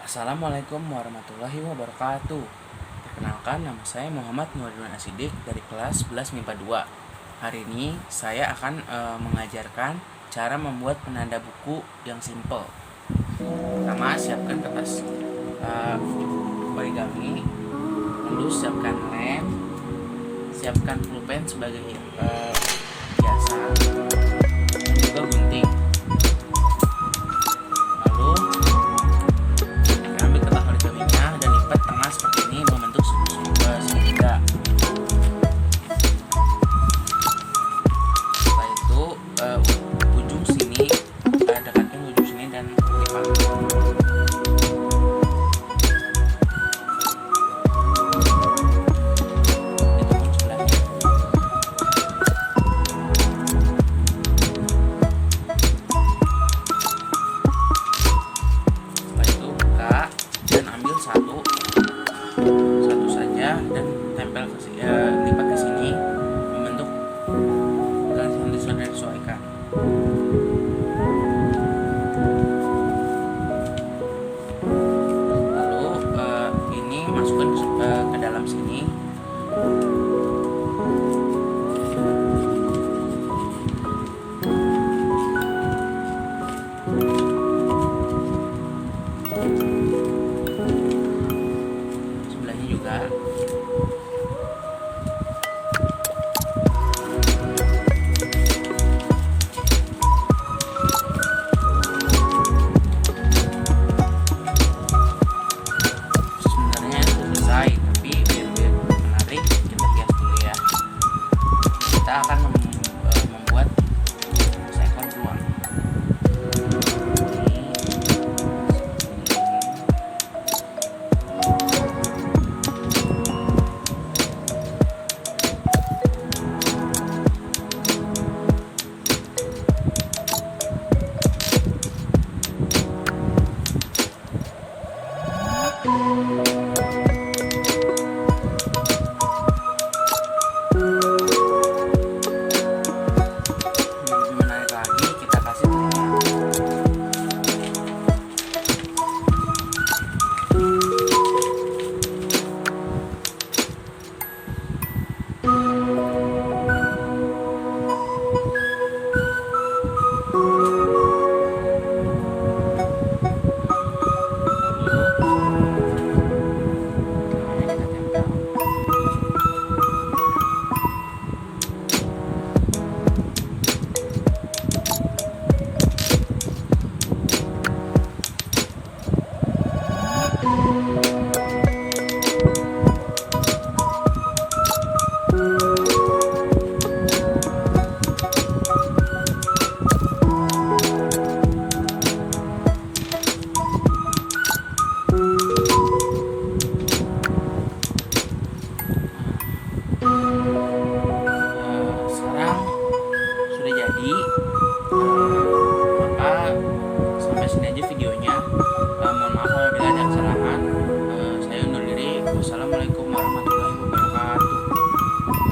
Assalamualaikum warahmatullahi wabarakatuh. Perkenalkan, nama saya Muhammad Nuruddin Asidik dari kelas 11 MIPA 2. Hari ini saya akan mengajarkan cara membuat penanda buku yang simple. Pertama, siapkan kertas origami, lalu siapkan lem, siapkan pulpen sebagai hiasan, dan juga gunting. Lalu ambil kertas origaminya dan lipat tengah seperti ini membentuk segitiga. Setelah itu ujung sini dekatkan ujung sini dan lipat. Itu pun sebelahnya. Setelah itu buka dan ambil satu saja dan tempel ke